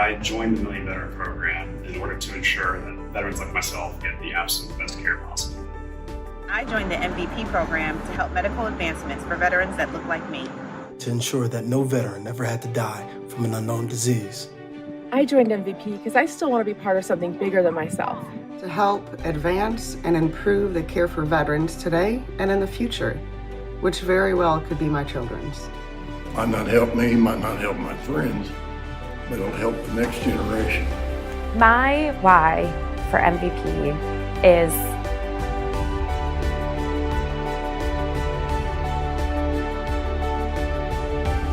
I joined the Million Veteran Program in order to ensure that veterans like myself get the absolute best care possible. I joined the MVP program to help medical advancements for veterans that look like me. To ensure that no veteran ever had to die from an unknown disease. I joined MVP because I still want to be part of something bigger than myself. To help advance and improve the care for veterans today and in the future, which very well could be my children's. Might not help me, might not help my friends, but it'll help the next generation. My why for MVP is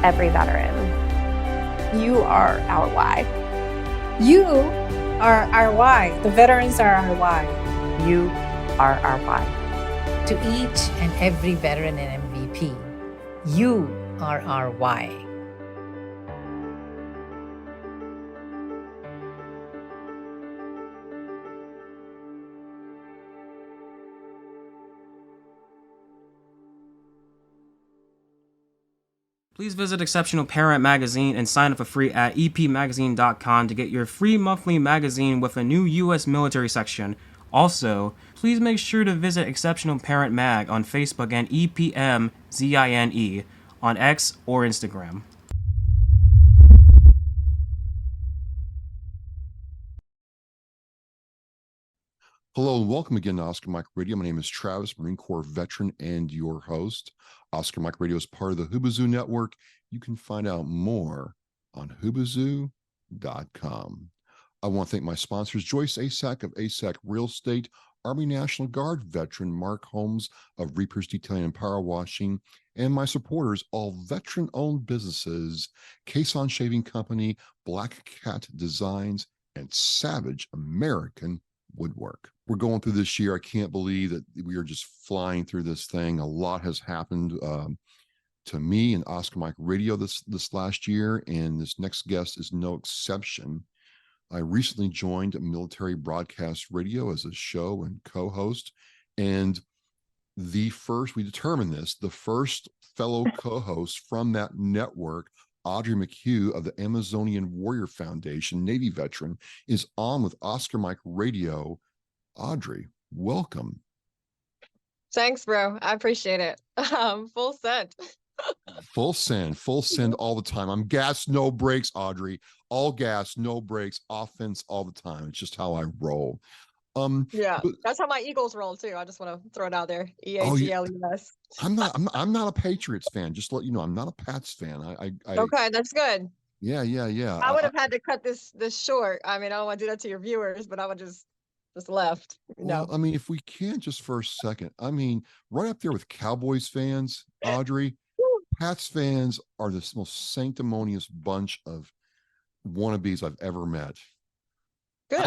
every veteran. You are our why. You are our why. The veterans are our why. You are our why. To each and every veteran in MVP, you are our why. Please visit Exceptional Parent Magazine and sign up for free at epmagazine.com to get your free monthly magazine with a new U.S. military section. Also, please make sure to visit Exceptional Parent Mag on Facebook and EPMZINE on X or Instagram. Hello and welcome again to Oscar Mike Radio. My name is Travis, Marine Corps veteran and your host. Oscar Mike Radio is part of the Hubazoo Network. You can find out more on hubazoo.com. I want to thank my sponsors, Joyce Asack of Asack Real Estate, Army National Guard veteran Mark Holmes of Reapers Detailing and Power Washing, and my supporters, all veteran-owned businesses, Caisson Shaving Company, Black Cat Designs, and Savage American Woodwork. We're going through this year. I can't believe that we are just flying through this thing. A lot has happened to me and Oscar Mike Radio this last year, and this next guest is no exception. I recently joined Military Broadcast Radio as a show and co-host, and we determined this, the first fellow co-host from that network, Audry McHugh of the Amazonian Warrior Foundation, Navy veteran, is on with Oscar Mike Radio. Audry, welcome. Thanks, bro. I appreciate it. Full send. Full send all the time. I'm gas, no brakes, Audry. All gas, no brakes, offense all the time. It's just how I roll. Yeah, that's how my Eagles roll too. I just want to throw it out there. EAGLES. I'm not a Patriots fan. Just to let you know, I'm not a Pats fan. Okay, that's good. Yeah. I would have had to cut this short. I mean, I don't want to do that to your viewers, but I would just left. Well, I mean, if we can just for a second, I mean, right up there with Cowboys fans, Audry, Pats fans are the most sanctimonious bunch of wannabes I've ever met. Good.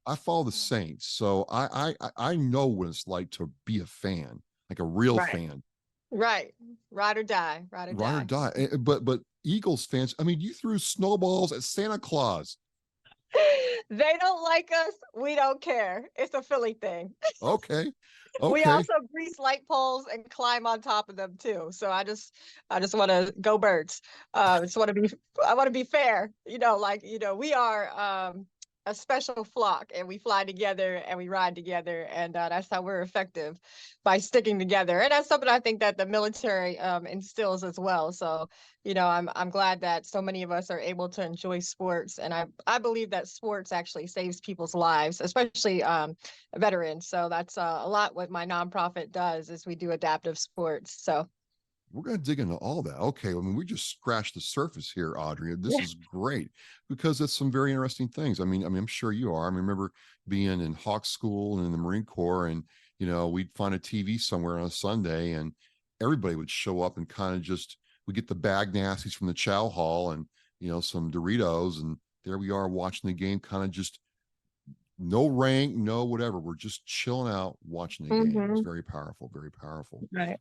I follow the Saints, so I know what it's like to be a fan, like a real fan. Right. Ride or die. Ride or die. But Eagles fans, I mean, you threw snowballs at Santa Claus. They don't like us. We don't care. It's a Philly thing. Okay. We also grease light poles and climb on top of them too. So I just want to go birds. I want to be fair. We are a special flock, and we fly together and we ride together, and that's how we're effective, by sticking together. And that's something I think that the military instills as well. So, I'm glad that so many of us are able to enjoy sports, and I believe that sports actually saves people's lives, especially veterans. So that's a lot what my nonprofit does, is we do adaptive sports. So we're going to dig into all that. Okay. I mean, we just scratched the surface here, Audrey. This is great because it's some very interesting things. I mean, I'm sure you are. I remember being in Hawk School and in the Marine Corps, and, we'd find a TV somewhere on a Sunday, and everybody would show up and kind of we get the bag nasties from the chow hall and, some Doritos. And there we are watching the game, kind of just no rank, no whatever. We're just chilling out watching the game. It's very powerful, very powerful. Right.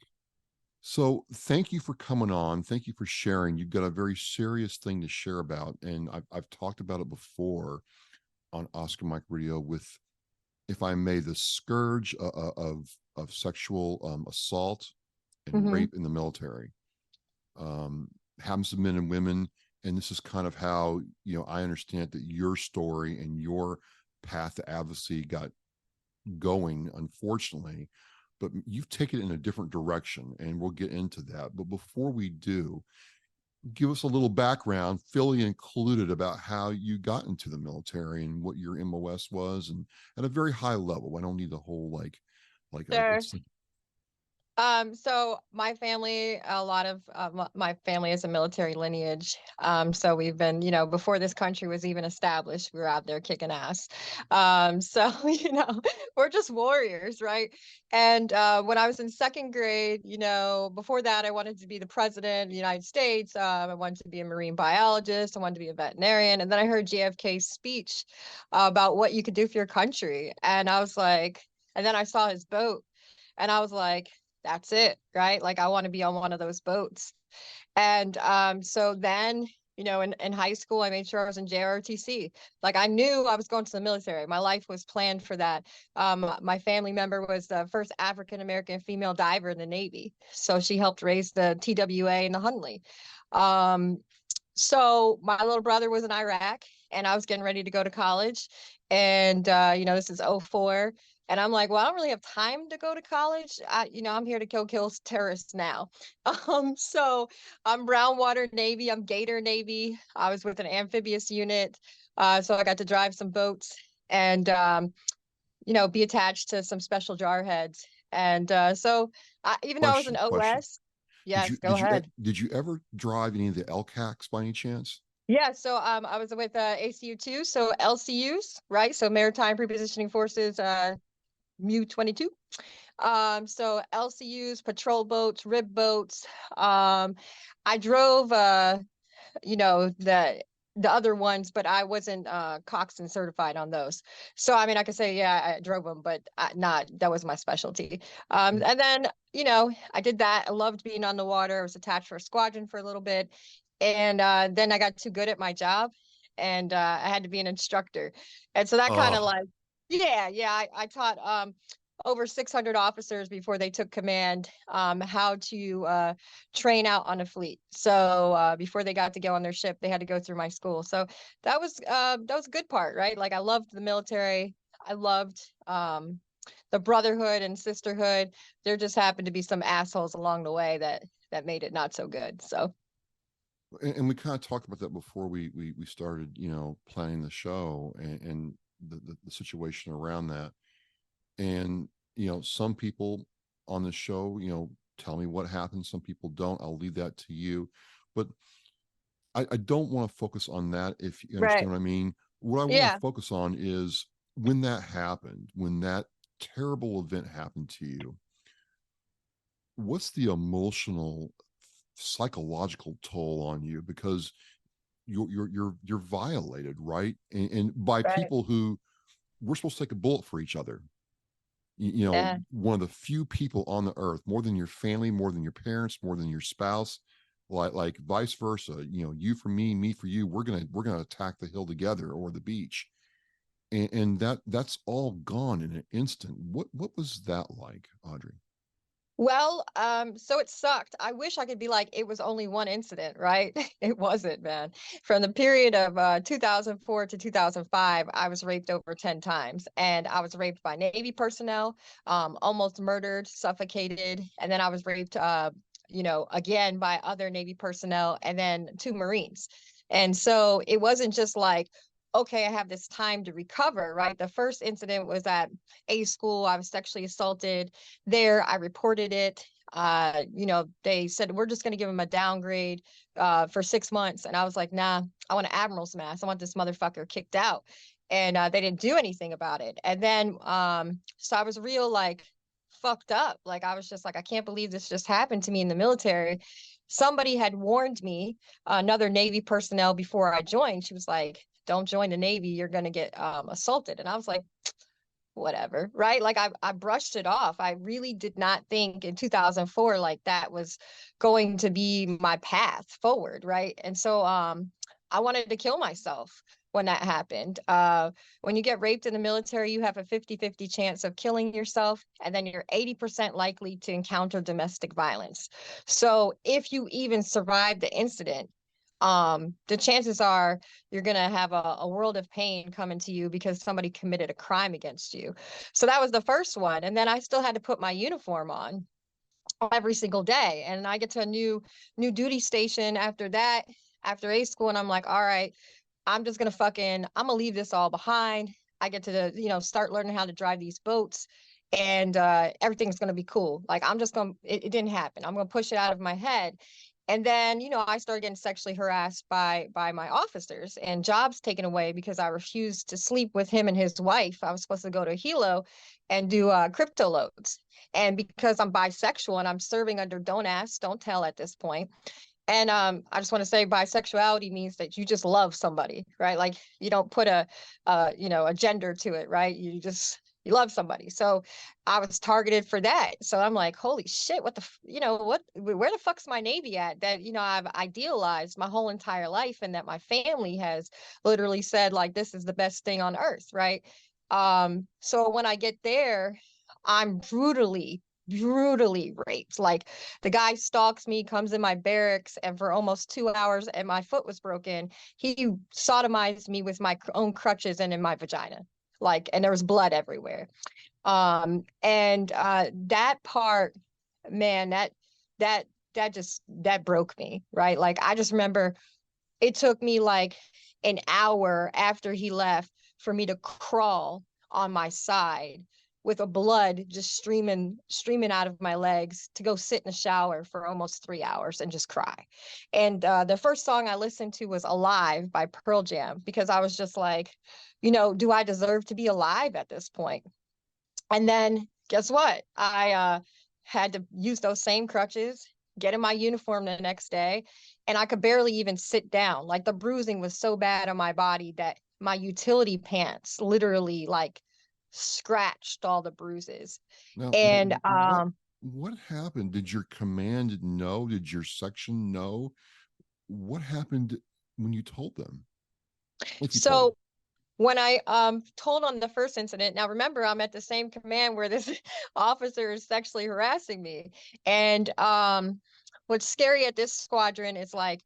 So thank you for coming on. Thank you for sharing. You've got a very serious thing to share about. And I've talked about it before on Oscar Mike Radio with, if I may, the scourge of sexual assault and rape in the military. Happens to men and women. And this is kind of how, I understand that your story and your path to advocacy got going, unfortunately, but you've taken it in a different direction, and we'll get into that. But before we do, give us a little background, fully included, about how you got into the military and what your MOS was, and at a very high level. I don't need the whole Sure. it's like, So my family, a lot of my family is a military lineage. So we've been, before this country was even established, we were out there kicking ass. So, we're just warriors, right? And when I was in second grade, before that, I wanted to be the president of the United States. I wanted to be a marine biologist. I wanted to be a veterinarian. And then I heard JFK's speech about what you could do for your country. And I was like, and then I saw his boat. And I was like, that's it, right? Like, I want to be on one of those boats. And so then, in high school, I made sure I was in JROTC. Like, I knew I was going to the military. My life was planned for that. My family member was the first African-American female diver in the Navy. So she helped raise the TWA and the Hunley. So my little brother was in Iraq, and I was getting ready to go to college. And, this is '04. And I'm like, well, I don't really have time to go to college. I'm here to kill terrorists now. So I'm Brown Water Navy. I'm Gator Navy. I was with an amphibious unit. So I got to drive some boats and, be attached to some special jarheads. And so even though I was an OS, yes, go ahead. Did you ever drive any of the LCACs by any chance? Yeah, so I was with ACU2, so LCUs, right? So Maritime Prepositioning Forces, MU-22. So LCUs, patrol boats, rib boats. I drove, the other ones, but I wasn't coxswain certified on those. So I mean, I could say, yeah, I drove them, but that was my specialty. And then, I did that. I loved being on the water. I was attached for a squadron for a little bit. And then I got too good at my job, and I had to be an instructor. And so that kind of like, I taught over 600 officers before they took command how to train out on a fleet. So before they got to go on their ship, they had to go through my school. So that was a good part, right? Like, I loved the military. I loved the brotherhood and sisterhood. There just happened to be some assholes along the way that made it not so good. So. And we kind of talked about that before we started, planning the show, and the situation around that. And, some people on the show, tell me what happened. Some people don't. I'll leave that to you. But I don't want to focus on that, if you understand what I mean. What I want to focus on is when that happened, when that terrible event happened to you, what's the emotional, psychological toll on you? Because you're violated, right? And by people who, we're supposed to take a bullet for each other. One of the few people on the earth, more than your family, more than your parents, more than your spouse, like vice versa. You for me, me for you. We're gonna attack the hill together, or the beach, and that's all gone in an instant. What was that like, Audrey? Well, so it sucked. I wish I could be like, it was only one incident, right? It wasn't, man. From the period of 2004 to 2005, I was raped over 10 times. And I was raped by Navy personnel, almost murdered, suffocated. And then I was raped, again by other Navy personnel, and then 2 Marines. And so it wasn't just like, okay, I have this time to recover, right? The first incident was at A school. I was sexually assaulted there. I reported it. They said, we're just going to give him a downgrade for 6 months. And I was like, nah, I want an admiral's mass. I want this motherfucker kicked out. And they didn't do anything about it. And then, so I was real, like, fucked up. Like, I was just like, I can't believe this just happened to me in the military. Somebody had warned me, another Navy personnel, before I joined. She was like, don't join the Navy, you're going to get assaulted. And I was like, whatever, right? Like, I brushed it off. I really did not think in 2004, like, that was going to be my path forward, right? And so I wanted to kill myself when that happened. When you get raped in the military, you have a 50-50 chance of killing yourself, and then you're 80% likely to encounter domestic violence. So if you even survive the incident, the chances are you're going to have a world of pain coming to you because somebody committed a crime against you. So that was the first one. And then I still had to put my uniform on every single day. And I get to a new duty station after that, after A school. And I'm like, all right, I'm just going to I'm going to leave this all behind. I get to, start learning how to drive these boats, and everything's going to be cool. Like, I'm just going to, it didn't happen. I'm going to push it out of my head. And then, I started getting sexually harassed by my officers, and jobs taken away because I refused to sleep with him and his wife. I was supposed to go to Hilo and do crypto loads. And because I'm bisexual and I'm serving under don't ask, don't tell at this point. And I just want to say bisexuality means that you just love somebody, right? Like, you don't put a gender to it, right? You love somebody. So I was targeted for that. So I'm like, holy shit, where the fuck's my Navy at that, I've idealized my whole entire life, and that my family has literally said, like, this is the best thing on earth, right? So when I get there, I'm brutally raped. Like, the guy stalks me, comes in my barracks, and for almost 2 hours, and my foot was broken, he sodomized me with my own crutches and in my vagina. Like, and there was blood everywhere. And that part, man, that broke me, right? Like, I just remember it took me like an hour after he left for me to crawl on my side with a blood just streaming out of my legs, to go sit in the shower for almost 3 hours and just cry. And the first song I listened to was Alive by Pearl Jam, because I was just like, do I deserve to be alive at this point? And then guess what? I had to use those same crutches, get in my uniform the next day, and I could barely even sit down. Like, the bruising was so bad on my body that my utility pants literally, like, scratched all the bruises. Now, And what happened? Did your command know? Did your section know? What happened when you told them? So when I told on the first incident, now remember, I'm at the same command where this officer is sexually harassing me. And what's scary at this squadron is, like,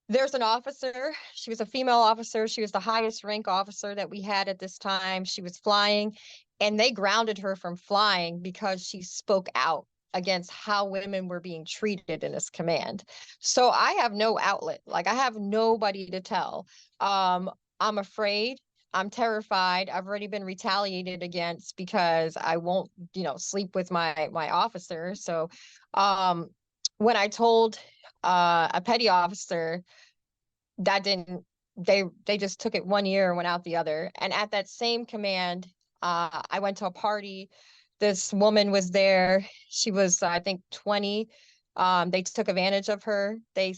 there's an officer. She was a female officer. She was the highest rank officer that we had at this time. She was flying, and they grounded her from flying because she spoke out against how women were being treated in this command. So I have no outlet. Like, I have nobody to tell. I'm afraid. I'm terrified. I've already been retaliated against because I won't, sleep with my officer. So when I told a petty officer, that didn't, they just took it 1 year and went out the other. And at that same command, I went to a party. This woman was there. She was, I think, 20. They took advantage of her. They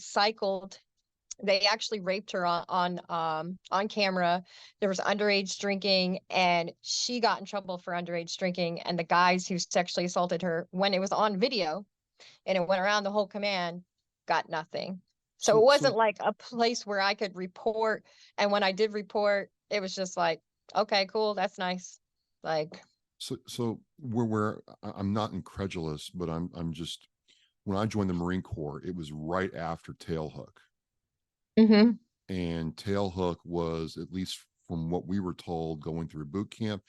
actually raped her on camera. There was underage drinking, and she got in trouble for underage drinking. And the guys who sexually assaulted her, when it was on video and it went around the whole command, got nothing. So it wasn't like a place where I could report. And when I did report, it was just like, okay, cool, that's nice. Like, so where I'm not incredulous, but I'm just, when I joined the Marine Corps, it was right after Tailhook. Mm-hmm. And Tailhook was, at least from what we were told, going through boot camp,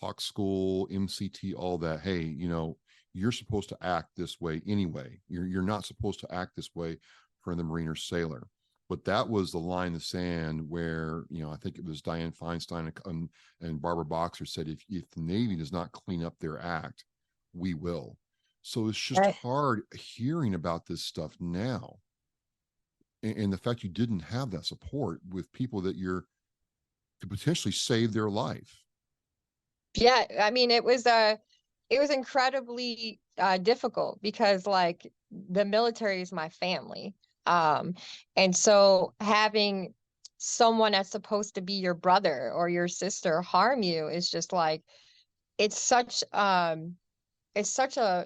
Hawk School, MCT, all that. Hey, you're supposed to act this way anyway. You're not supposed to act this way for the Marine or sailor. But that was the line in the sand where, I think it was Dianne Feinstein and Barbara Boxer said, if the Navy does not clean up their act, we will. So it's just hard hearing about this stuff now. And the fact you didn't have that support with people that could potentially save their life. Yeah, I mean, it was incredibly difficult because, like, the military is my family. And so having someone that's supposed to be your brother or your sister harm you is just like, it's such a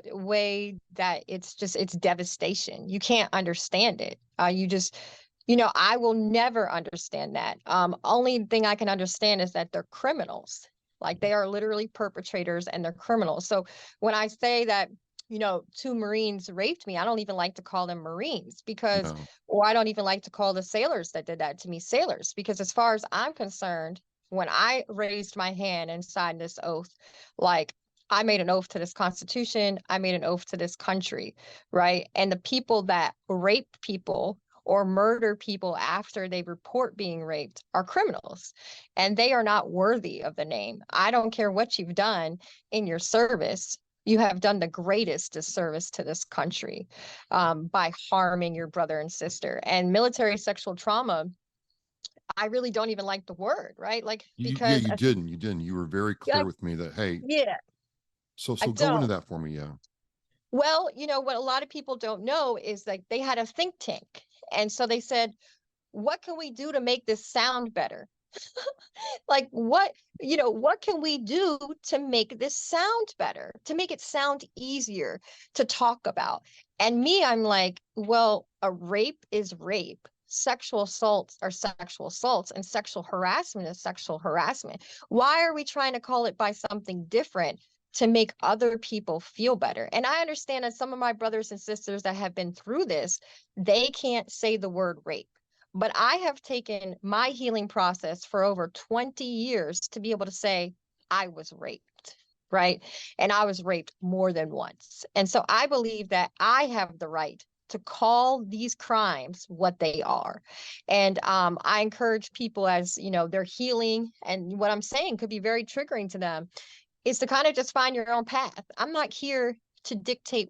way that it's devastation. You can't understand it. I will never understand that. Only thing I can understand is that they're criminals. Like, they are literally perpetrators and they're criminals. So when I say that two Marines raped me, I don't even like to call them Marines because, No. or I don't even like to call the sailors that did that to me sailors, because as far as I'm concerned, when I raised my hand and signed this oath, like I made an oath to this Constitution, I made an oath to this country, right? And the people that rape people or murder people after they report being raped are criminals, and they are not worthy of the name. I don't care what you've done in your service. You have done the greatest disservice to this country by harming your brother and sister. And military sexual trauma, I really don't even like the word, right? Like, Yeah, because you didn't. You didn't. You were very clear with me that, hey, yeah, so I go into don't. that for me. Yeah. Well, what a lot of people don't know is like they had a think tank. And so they said, what can we do to make this sound better? Like what can we do to make this sound better, to make it sound easier to talk about? And me, I'm like, well, a rape is rape. Sexual assaults are sexual assaults, and sexual harassment is sexual harassment. Why are we trying to call it by something different to make other people feel better? And I understand that some of my brothers and sisters that have been through this, they can't say the word rape. But I have taken my healing process for over 20 years to be able to say, I was raped, right? And I was raped more than once. And so I believe that I have the right to call these crimes what they are. And I encourage people, as they're healing, and what I'm saying could be very triggering to them, is to kind of just find your own path. I'm not here to dictate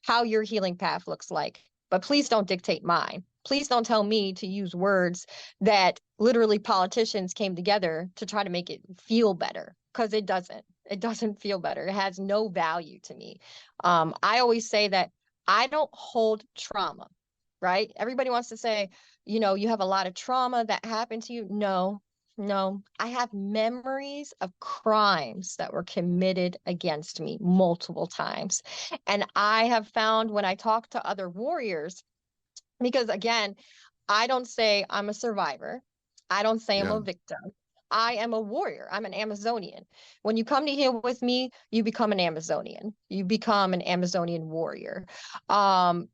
how your healing path looks like, but please don't dictate mine. Please don't tell me to use words that literally politicians came together to try to make it feel better, because it doesn't. It doesn't feel better. It has no value to me. I always say that I don't hold trauma, right? Everybody wants to say, you have a lot of trauma that happened to you. No, I have memories of crimes that were committed against me multiple times. And I have found, when I talk to other warriors, because again, I don't say I'm a survivor. I don't say I'm a victim. I am a warrior. I'm an Amazonian. When you come to heal with me, you become an Amazonian. You become an Amazonian warrior. And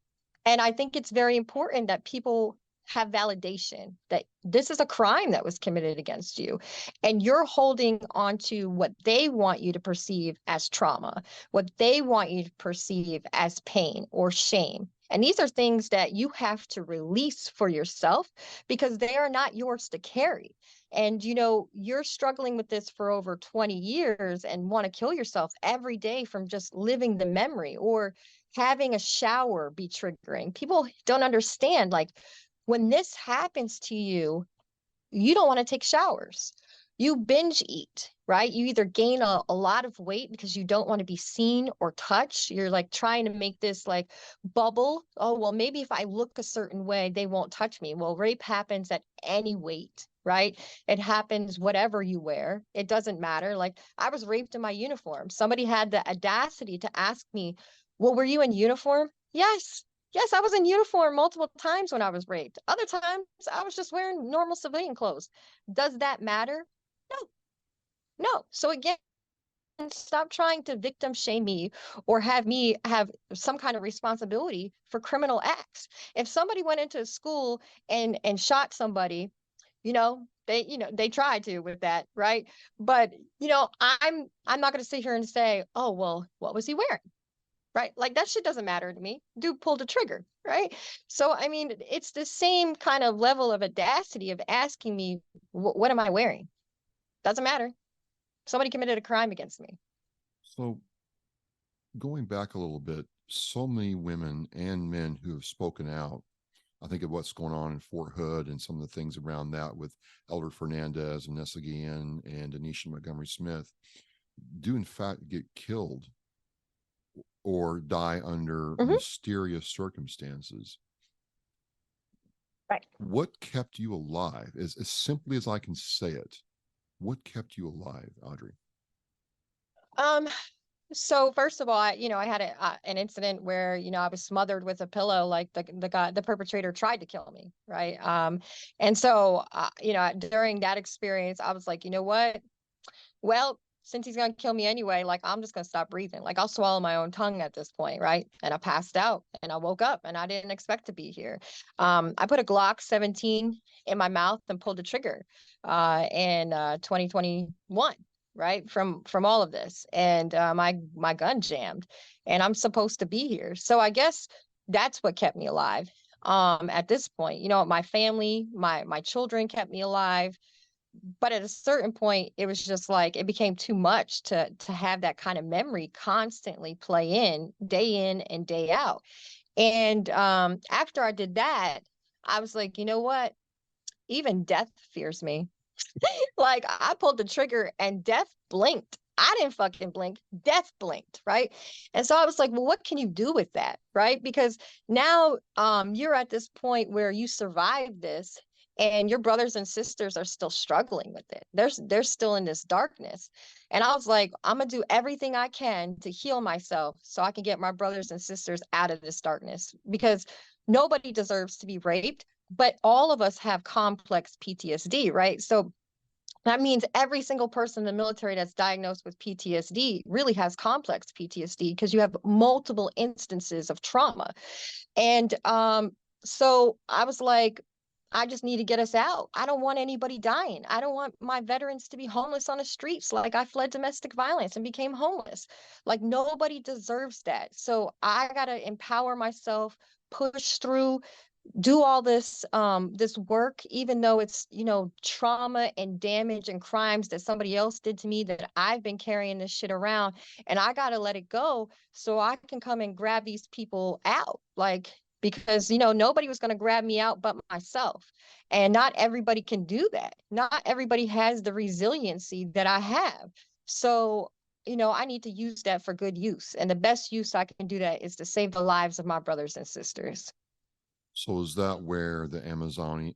I think it's very important that people have validation that this is a crime that was committed against you, and you're holding on to what they want you to perceive as trauma, what they want you to perceive as pain or shame. And these are things that you have to release for yourself, because they are not yours to carry. And you're struggling with this for over 20 years and want to kill yourself every day from just living the memory, or having a shower be triggering. People don't understand, like, when this happens to you, you don't want to take showers. You binge eat, right? You either gain a lot of weight because you don't want to be seen or touched. You're like trying to make this like bubble. Oh, well, maybe if I look a certain way, they won't touch me. Well, rape happens at any weight, right? It happens whatever you wear. It doesn't matter. Like, I was raped in my uniform. Somebody had the audacity to ask me, well, were you in uniform? Yes. Yes, I was in uniform multiple times when I was raped. Other times, I was just wearing normal civilian clothes. Does that matter? No. So again, stop trying to victim shame me or have me have some kind of responsibility for criminal acts. If somebody went into school and shot somebody, they tried to with that, right? But I'm not going to sit here and say, oh, well, what was he wearing? Right? Like, that shit doesn't matter to me. Dude pulled a trigger, right? So, I mean, it's the same kind of level of audacity of asking me, what am I wearing? Doesn't matter. Somebody committed a crime against me. So, going back a little bit, so many women and men who have spoken out, I think of what's going on in Fort Hood and some of the things around that with Elder Fernandez, Vanessa Guillen, and Anisha Montgomery Smith, do in fact get killed or die under mysterious circumstances. Right. What kept you alive? As simply as I can say it, what kept you alive, Audry? So first of all, I had an incident where, I was smothered with a pillow, like the perpetrator tried to kill me. Right. And so, during that experience, I was like, you know what? Well, since he's going to kill me anyway, like, I'm just going to stop breathing. Like, I'll swallow my own tongue at this point, right? And I passed out and I woke up and I didn't expect to be here. I put a Glock 17 in my mouth and pulled the trigger in 2021, right? From all of this. And my gun jammed and I'm supposed to be here. So I guess that's what kept me alive. At this point, you know, my family, my children kept me alive. But at a certain point, it was just like it became too much to have that kind of memory constantly play in and day out. And after I did that, I was like, you know what? Even death fears me. Like, I pulled the trigger and death blinked. I didn't fucking blink. Death blinked, right? And so I was like, well, what can you do with that, right? Because now you're at this point where you survived this and your brothers and sisters are still struggling with it. They're still in this darkness. And I was like, I'm gonna do everything I can to heal myself so I can get my brothers and sisters out of this darkness, because nobody deserves to be raped, but all of us have complex PTSD, right? So that means every single person in the military that's diagnosed with PTSD really has complex PTSD, because you have multiple instances of trauma. And so I was like, I just need to get us out. I don't want anybody dying. I don't want my veterans to be homeless on the streets like I fled domestic violence and became homeless. Like, nobody deserves that. So I got to empower myself, push through, do all this this work, even though it's, you know, trauma and damage and crimes that somebody else did to me, that I've been carrying this shit around, and I got to let it go so I can come and grab these people out. Like, because, you know, nobody was going to grab me out but myself. And not everybody can do that. Not everybody has the resiliency that I have. So, you know, I need to use that for good use. And the best use I can do that is to save the lives of my brothers and sisters. So is that where the Amazonian,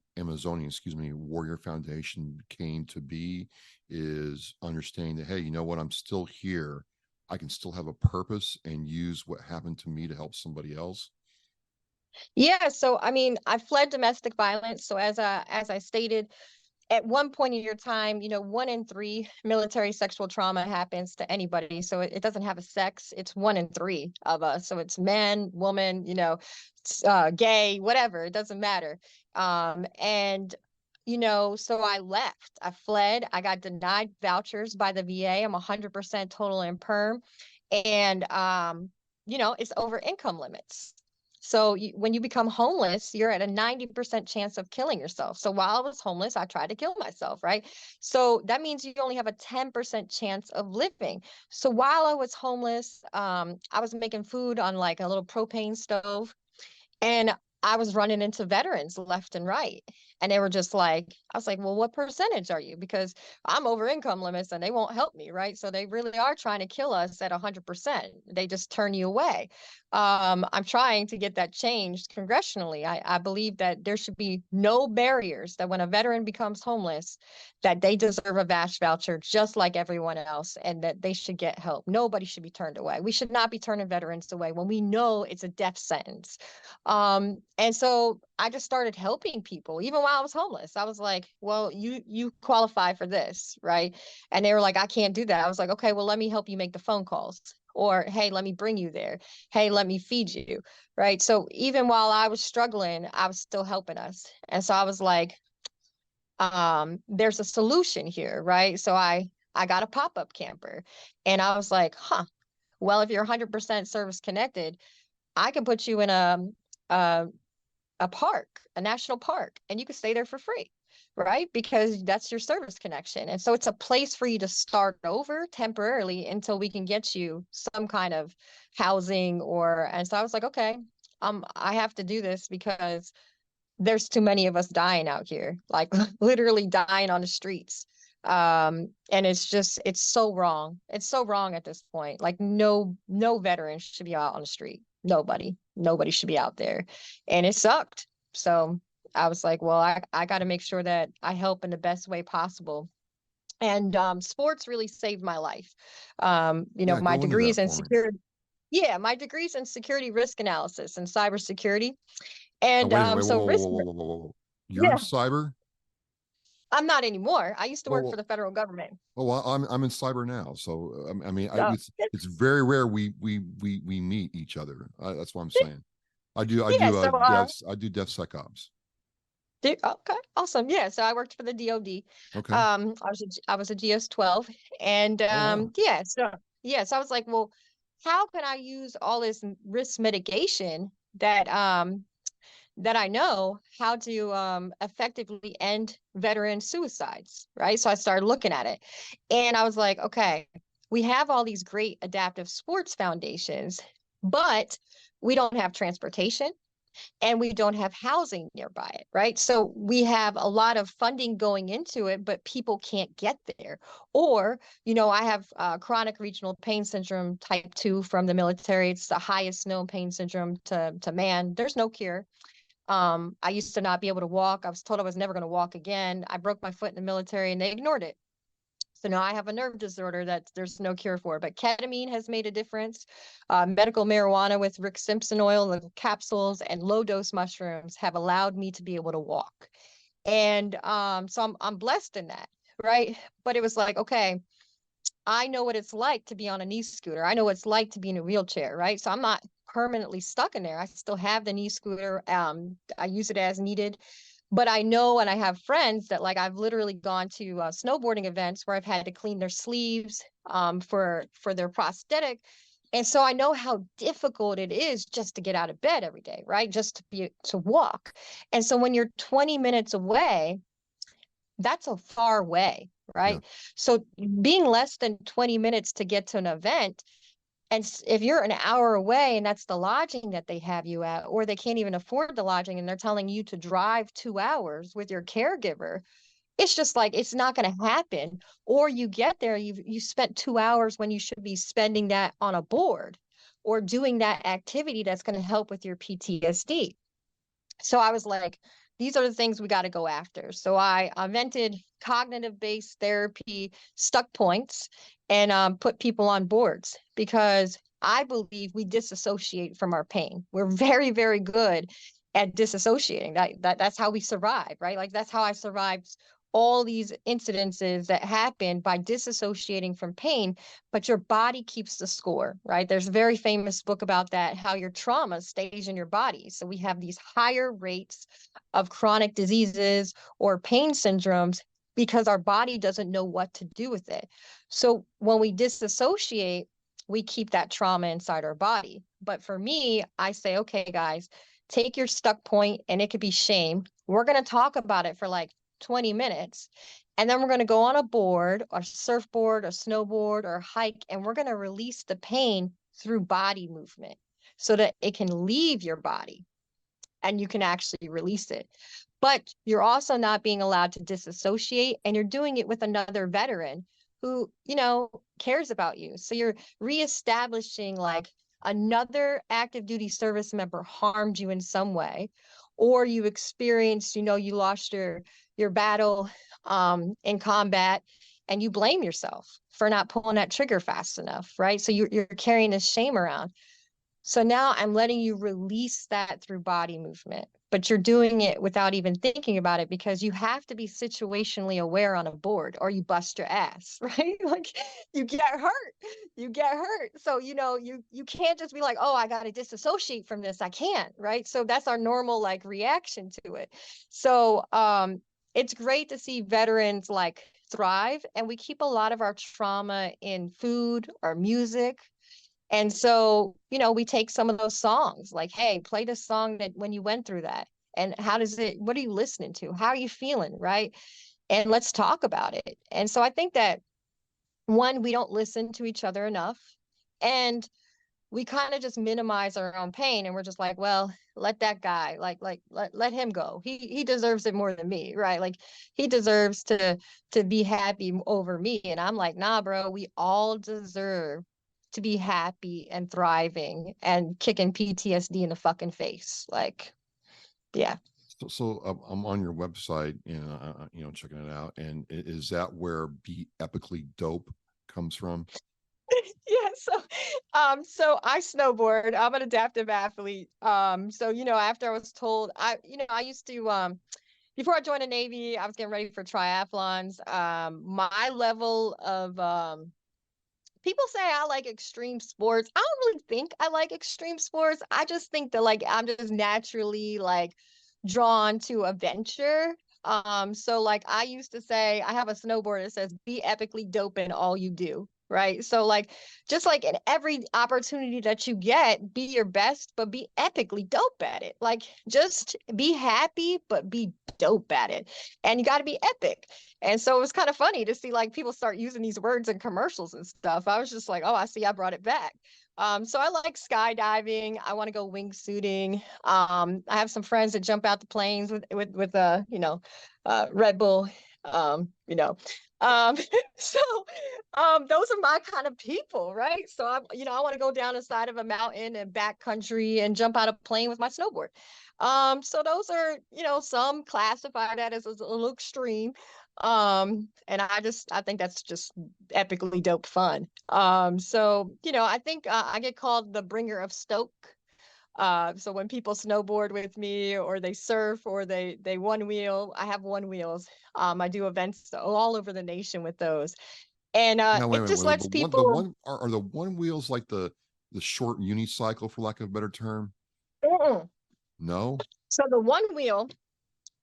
Warrior Foundation came to be, is understanding that, hey, you know what, I'm still here. I can still have a purpose and use what happened to me to help somebody else? Yeah, so I mean, I fled domestic violence. So as I stated, at one point in your time, you know, 1 in 3 military sexual trauma happens to anybody. So it doesn't have a sex. It's 1 in 3 of us. So it's man, woman, you know, gay, whatever. It doesn't matter. And you know, so I left. I fled. I got denied vouchers by the VA. I'm 100% total and perm, and you know, it's over income limits. So when you become homeless, you're at a 90% chance of killing yourself. So while I was homeless, I tried to kill myself, right? So that means you only have a 10% chance of living. So while I was homeless, I was making food on like a little propane stove, and I was running into veterans left and right. And they were just like, I was like, well, what percentage are you? Because I'm over income limits and they won't help me, right? So they really are trying to kill us at 100%. They just turn you away. I'm trying to get that changed congressionally. I believe that there should be no barriers, that when a veteran becomes homeless, that they deserve a VASH voucher just like everyone else, and that they should get help. Nobody should be turned away. We should not be turning veterans away when we know it's a death sentence. And so I just started helping people, even while I was homeless. I was like, well, you qualify for this, right? And they were like, I can't do that. I was like, okay, well, let me help you make the phone calls. Or, hey, let me bring you there. Hey, let me feed you, right? So even while I was struggling, I was still helping us. And so I was like, there's a solution here, right? So I got a pop-up camper, and I was like, well, if you're 100% service connected, I can put you in a park, a national park, and you can stay there for free, right? Because that's your service connection. And so it's a place for you to start over temporarily until we can get you some kind of housing. And so I was like, okay, I have to do this because there's too many of us dying out here, like literally dying on the streets. And it's so wrong. It's so wrong at this point. Like, no veteran should be out on the street. Nobody should be out there. And it sucked. So I was like, well, I got to make sure that I help in the best way possible. And sports really saved my life. You know, my degrees in security. Yeah, my degrees in security risk analysis and cybersecurity. And wait, so risk. whoa. You're in cyber? I'm not anymore. I used to work well, for the federal government. well, I'm in cyber now, so I mean, So it's very rare we meet each other. That's what I'm saying. I do yeah, so DevSecOps. okay, awesome. Yeah, so I worked for the DoD. Okay. I was a GS-12, and wow. so I was like, well, how can I use all this risk mitigation that that I know how to effectively end veteran suicides, right? So I started looking at it, and I was like, okay, we have all these great adaptive sports foundations, but we don't have transportation and we don't have housing nearby it, right? So we have a lot of funding going into it, but people can't get there. Or, I have chronic regional pain syndrome type 2 from the military. It's the highest known pain syndrome to man. There's no cure. I used to not be able to walk. I was told I was never going to walk again. I broke my foot in the military and they ignored it. So now I have a nerve disorder that there's no cure for, but ketamine has made a difference. Medical marijuana with Rick Simpson oil, little capsules, and low dose mushrooms have allowed me to be able to walk. And so I'm blessed in that, right? But it was like, okay, I know what it's like to be on a knee scooter. I know what it's like to be in a wheelchair, right? So I'm not permanently stuck in there. I still have the knee scooter. I use it as needed. But I know, and I have friends that like I've literally gone to snowboarding events where I've had to clean their sleeves for their prosthetic. And so I know how difficult it is just to get out of bed every day, right? Just to walk. And so when you're 20 minutes away, that's a far way, right? Yeah. So being less than 20 minutes to get to an event, and if you're an hour away and that's the lodging that they have you at, or they can't even afford the lodging and they're telling you to drive 2 hours with your caregiver, it's just like, it's not going to happen. Or you get there, you spent 2 hours when you should be spending that on a board or doing that activity that's going to help with your PTSD. So I was like, these are the things we got to go after. So I invented cognitive-based therapy stuck points and put people on boards because I believe we disassociate from our pain. We're very, very good at disassociating. That's how we survive, right? Like that's how I survived all these incidences that happen by disassociating from pain, but your body keeps the score, right? There's a very famous book about that, how your trauma stays in your body. So we have these higher rates of chronic diseases or pain syndromes because our body doesn't know what to do with it. So when we disassociate, we keep that trauma inside our body. But for me, I say, okay, guys, take your stuck point, and it could be shame. We're going to talk about it for like 20 minutes. And then we're going to go on a board, a surfboard, a snowboard, or a hike, and we're going to release the pain through body movement so that it can leave your body and you can actually release it. But you're also not being allowed to disassociate, and you're doing it with another veteran who, cares about you. So you're reestablishing like another active duty service member harmed you in some way, or you experienced, you lost your battle in combat and you blame yourself for not pulling that trigger fast enough, right? So you're carrying this shame around. So now I'm letting you release that through body movement, but you're doing it without even thinking about it because you have to be situationally aware on a board or you bust your ass, right? Like you get hurt. So, you can't just be like, oh, I got to disassociate from this. I can't, right? So that's our normal like reaction to it. So, it's great to see veterans like thrive, and we keep a lot of our trauma in food or music. And so, we take some of those songs like, hey, play this song that when you went through that. And what are you listening to? How are you feeling? Right. And let's talk about it. And so I think that one, we don't listen to each other enough. And we kind of just minimize our own pain. And we're just like, well, let that guy, let him go. He deserves it more than me. Right. Like he deserves to be happy over me. And I'm like, nah, bro, we all deserve to be happy and thriving and kicking PTSD in the fucking face. Like, yeah. So I'm on your website and checking it out. And is that where Be Epically Dope comes from? Yeah. So I snowboard. I'm an adaptive athlete. So after I was told, I used to before I joined the Navy, I was getting ready for triathlons. My level of people say I like extreme sports. I don't really think I like extreme sports. I just think that like I'm just naturally like drawn to adventure. So like I used to say, I have a snowboard that says be epically dope in all you do. Right. So like just like in every opportunity that you get, be your best, but be epically dope at it. Like just be happy, but be dope at it. And you got to be epic. And so it was kind of funny to see like people start using these words in commercials and stuff. I was just like, oh, I see, I brought it back. So I like skydiving. I want to go wingsuiting. I have some friends that jump out the planes with Red Bull. You know, um, so those are my kind of people, right? So I want to go down the side of a mountain and backcountry and jump out a plane with my snowboard. So those are, some classify that as a little extreme. And I think that's just epically dope fun. So I think I get called the bringer of stoke. So when people snowboard with me or they surf or they one wheel, I have one wheels. I do events all over the nation with those. And Now, it just lets people. Are the one wheels like the short unicycle, for lack of a better term? No. So the one wheel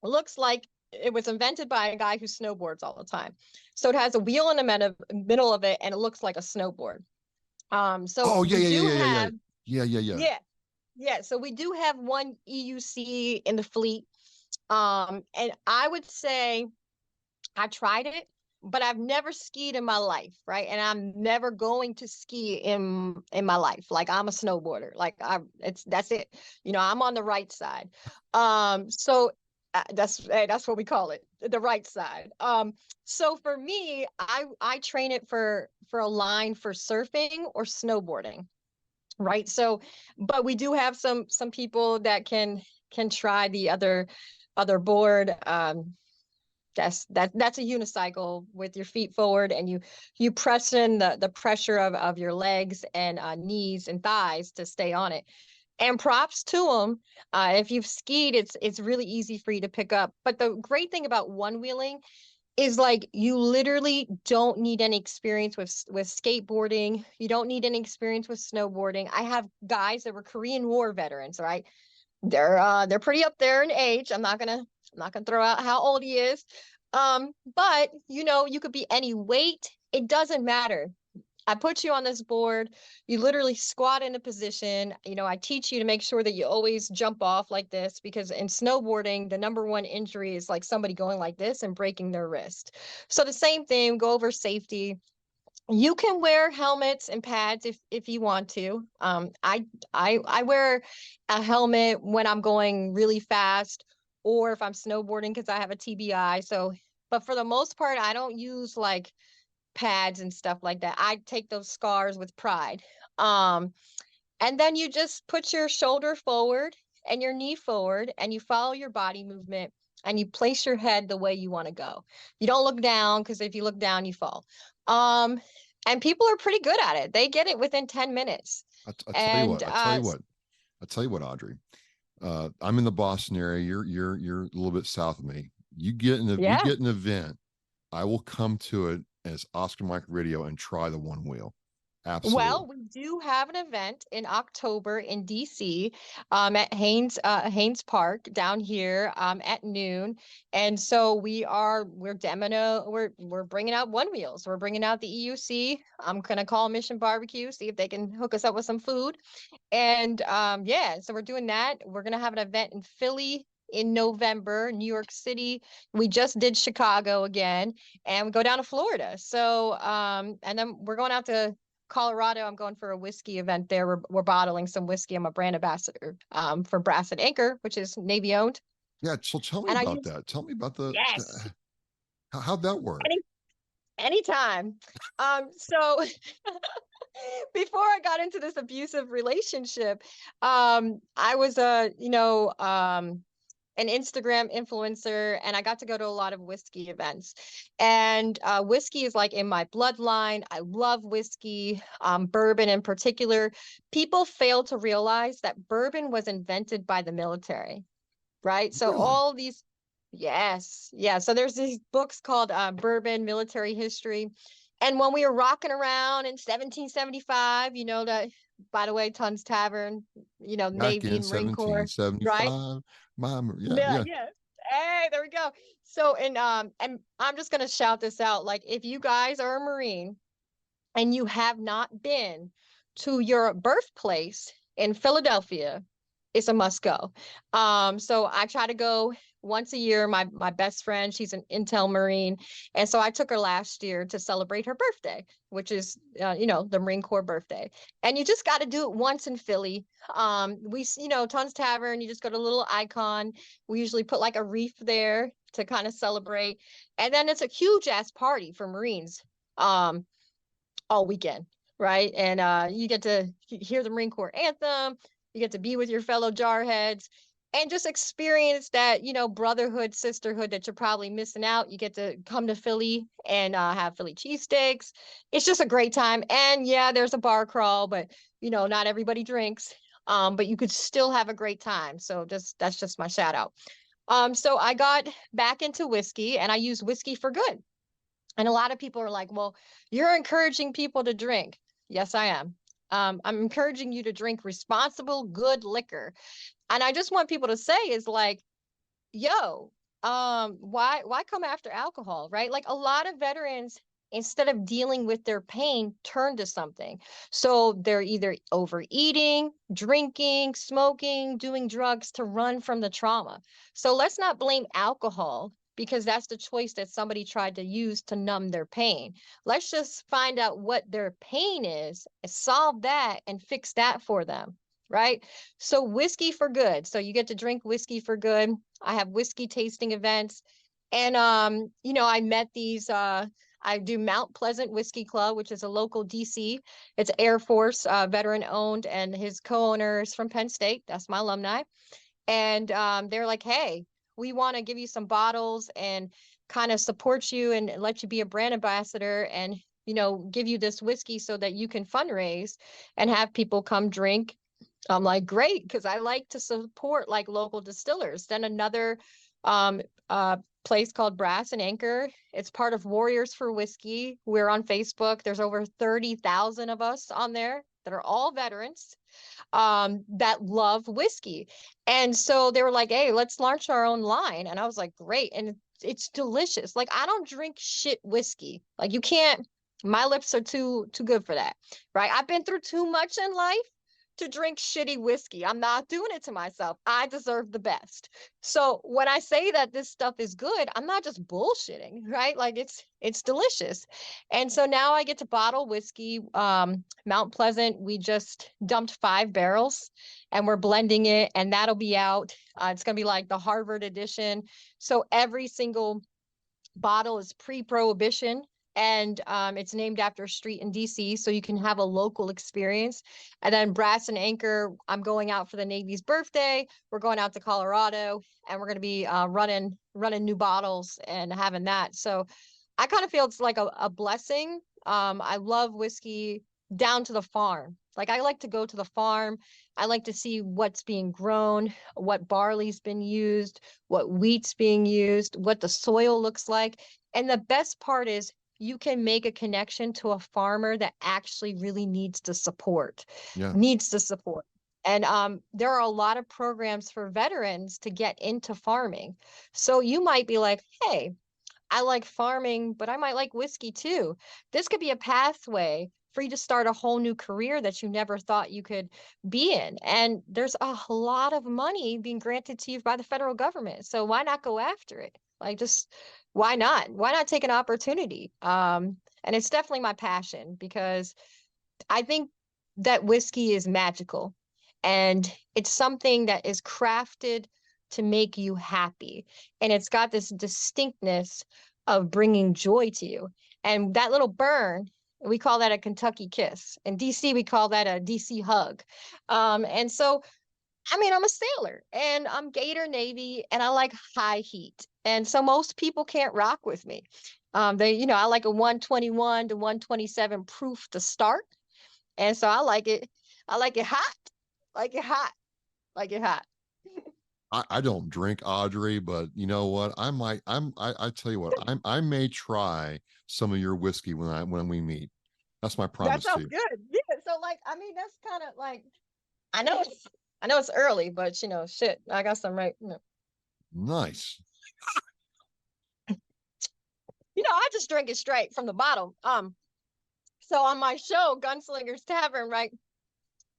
looks like it was invented by a guy who snowboards all the time. So it has a wheel in the middle of it, and it looks like a snowboard. So yeah. So we do have one EUC in the fleet. And I would say I tried it, but I've never skied in my life, right? And I'm never going to ski in my life. Like I'm a snowboarder. Like that's it. I'm on the right side. So that's what we call it, the right side. So for me, I train it for a line for surfing or snowboarding. Right. So, but we do have some people that can try the other board. That's a unicycle with your feet forward and you press in the pressure of your legs and knees and thighs to stay on it. And props to them. If you've skied, it's really easy for you to pick up. But the great thing about one wheeling is like you literally don't need any experience with skateboarding. You don't need any experience with snowboarding. I have guys that were Korean War veterans, right? They're pretty up there in age. I'm not gonna throw out how old he is. But you could be any weight. It doesn't matter. I put you on this board. You literally squat in a position. I teach you to make sure that you always jump off like this, because in snowboarding, the number one injury is like somebody going like this and breaking their wrist. So the same thing, go over safety. You can wear helmets and pads if you want to. I wear a helmet when I'm going really fast or if I'm snowboarding because I have a TBI. So, but for the most part, I don't use like pads and stuff like that. I take those scars with pride. And then you just put your shoulder forward and your knee forward and you follow your body movement and you place your head the way you want to go. You don't look down, because if you look down, you fall. And people are pretty good at it. They get it within 10 minutes. I'll tell you what, Audrey. I'm in the Boston area. You're a little bit south of me. You get an event, I will come to it as Oscar Mike Radio and try the one wheel. Absolutely. Well, we do have an event in October in DC at Haynes Park down here at noon, and so we're bringing out one wheels. We're bringing out the EUC. I'm gonna call Mission Barbecue, see if they can hook us up with some food, and so we're doing that. We're gonna have an event in Philly in November, New York City. We just did Chicago again, and we go down to Florida. So and then we're going out to Colorado. I'm going for a whiskey event there. We're bottling some whiskey. I'm a brand ambassador for Brass and Anchor, which is Navy owned. Yeah. So tell me about that. Tell me about how'd that work? Anytime. So before I got into this abusive relationship, I was an Instagram influencer, and I got to go to a lot of whiskey events. And whiskey is like in my bloodline. I love whiskey, bourbon in particular. People fail to realize that bourbon was invented by the military, right? So all these Yes. Yeah. So there's these books called Bourbon Military History. And when we were rocking around in 1775, that, by the way, Tons Tavern, Back Navy in and Marine Corps, right? 1775, yeah, Yeah, yeah. yeah. Hey, there we go. So, and I'm just gonna shout this out. Like, if you guys are a Marine and you have not been to your birthplace in Philadelphia, it's a must go. So I try to go once a year. My best friend, she's an Intel Marine, and so I took her last year to celebrate her birthday, which is the Marine Corps birthday. And you just got to do it once in Philly. Tons Tavern. You just go to a little icon. We usually put like a wreath there to kind of celebrate, and then it's a huge ass party for Marines. All weekend, right? And you get to hear the Marine Corps anthem. You get to be with your fellow jarheads and just experience that, brotherhood, sisterhood that you're probably missing out. You get to come to Philly and have Philly cheesesteaks. It's just a great time. And yeah, there's a bar crawl, but not everybody drinks. But you could still have a great time. So that's just my shout out. So I got back into whiskey and I use whiskey for good. And a lot of people are like, well, you're encouraging people to drink. Yes, I am. I'm encouraging you to drink responsible, good liquor. And I just want people to say is like, yo, why come after alcohol, right? Like a lot of veterans, instead of dealing with their pain, turn to something. So they're either overeating, drinking, smoking, doing drugs to run from the trauma. So let's not blame alcohol because that's the choice that somebody tried to use to numb their pain. Let's just find out what their pain is, solve that, and fix that for them. Right. So whiskey for good. So you get to drink whiskey for good. I have whiskey tasting events. And I met these I do Mount Pleasant Whiskey Club, which is a local DC. It's Air Force veteran owned, and his co-owner is from Penn State. That's my alumni. And they're like, hey, we want to give you some bottles and kind of support you and let you be a brand ambassador and, give you this whiskey so that you can fundraise and have people come drink. I'm like, great, because I like to support like local distillers. Then another place called Brass and Anchor. It's part of Warriors for Whiskey. We're on Facebook. There's over 30,000 of us on there that are all veterans that love whiskey. And so they were like, hey, let's launch our own line. And I was like, great. And it's delicious. Like, I don't drink shit whiskey. Like, you can't, my lips are too good for that. Right. I've been through too much in life to drink shitty whiskey. I'm not doing it to myself. I deserve the best. So when I say that this stuff is good, I'm not just bullshitting, right? Like it's delicious. And so now I get to bottle whiskey. Mount Pleasant, we just dumped 5 barrels and we're blending it, and that'll be out. It's going to be like the Harvard edition. So every single bottle is pre-prohibition, and it's named after a street in DC, so you can have a local experience. And then Brass and Anchor, I'm going out for the Navy's birthday. We're going out to Colorado, and we're going to be running new bottles and having that. So I kind of feel it's like a blessing. I love whiskey down to the farm. Like, I like to go to the farm. I like to see what's being grown, what barley's been used, what wheat's being used, what the soil looks like. And the best part is you can make a connection to a farmer that actually really needs the support, needs the support. And there are a lot of programs for veterans to get into farming. So you might be like, hey, I like farming, but I might like whiskey too. This could be a pathway for you to start a whole new career that you never thought you could be in. And there's a lot of money being granted to you by the federal government. So why not go after it? Like, just why not? Why not take an opportunity? And it's definitely my passion, because I think that whiskey is magical, and it's something that is crafted to make you happy. And it's got this distinctness of bringing joy to you. And that little burn, we call that a Kentucky kiss. In DC, we call that a DC hug. And so, I mean, I'm a sailor and I'm Gator Navy and I like high heat. And so most people can't rock with me. I like a 121 to 127 proof to start. And so I like it hot, like it hot, like it hot. I don't drink, Audrey, but you know what? I tell you what, I may try some of your whiskey when we meet. That's my That promise to sounds you. good. Yeah. So like, I mean, that's kind of like, I know it's early, but shit, I got some right. Nice. I just drink it straight from the bottle. So on my show, Gunslingers Tavern, right?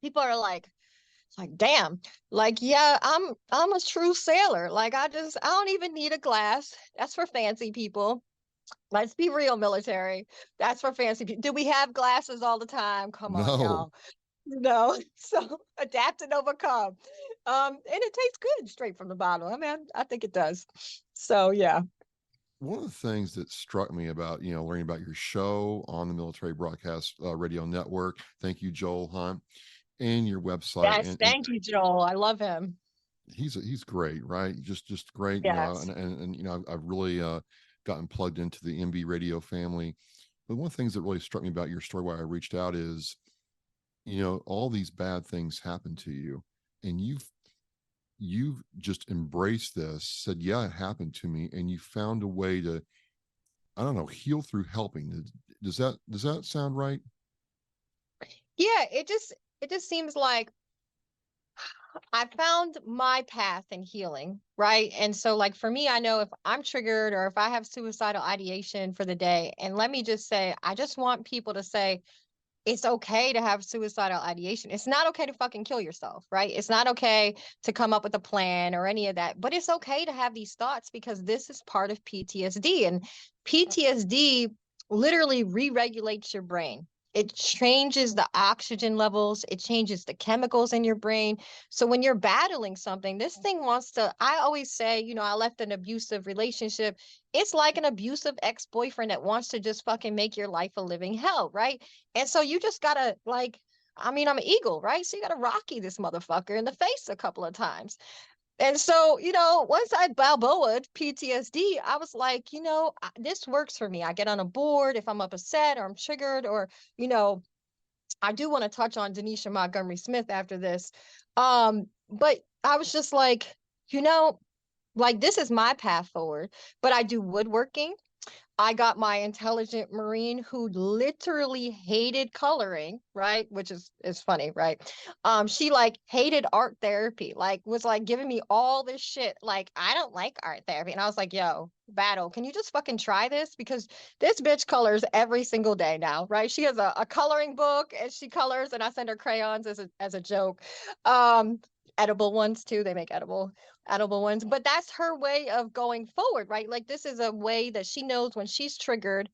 People are like, it's like, damn, like, yeah, I'm a true sailor. Like, I don't even need a glass. That's for fancy people. Let's be real, military. That's for fancy people. Do we have glasses all the time? Come on, No. y'all. No. So adapt and overcome. And it tastes good straight from the bottle. I mean, I think it does. So yeah. One of the things that struck me about, learning about your show on the Military Broadcast Radio Network, thank you, Joel Hunt, and your website. Yes, thank you, Joel. I love him. He's great, right? Just great, Yes. I've really gotten plugged into the MB radio family. But one of the things that really struck me about your story, why I reached out, is, all these bad things happen to you, and you've just embraced this, said, yeah, it happened to me, and you found a way to, I don't know, heal through helping. Does that sound right? Yeah, it just seems like I found my path in healing, right? And so like for me, I know if I'm triggered or if I have suicidal ideation for the day, and let me just say, I just want people to say, it's okay to have suicidal ideation. It's not okay to fucking kill yourself, right? It's not okay to come up with a plan or any of that, but it's okay to have these thoughts because this is part of PTSD. And PTSD literally re-regulates your brain. It changes the oxygen levels. It changes the chemicals in your brain. So when you're battling something, this thing wants to, I always say, I left an abusive relationship. It's like an abusive ex-boyfriend that wants to just fucking make your life a living hell, right? And so you just gotta I'm an eagle, right? So you gotta Rocky this motherfucker in the face a couple of times. And so, once I Balboa'd PTSD, I was like, this works for me. I get on a board if I'm upset or I'm triggered, or, I do want to touch on Denisha Montgomery Smith after this. But I was just like, this is my path forward, but I do woodworking. I got my intelligent Marine who literally hated coloring, right? Which is funny, right? She hated art therapy, was giving me all this shit. I don't like art therapy. And I was like, yo, Battle, can you just fucking try this? Because this bitch colors every single day now, right? She has a coloring book and she colors, and I send her crayons as a joke. Edible ones too. They make edible ones, but that's her way of going forward, right? This is a way that she knows when she's triggered,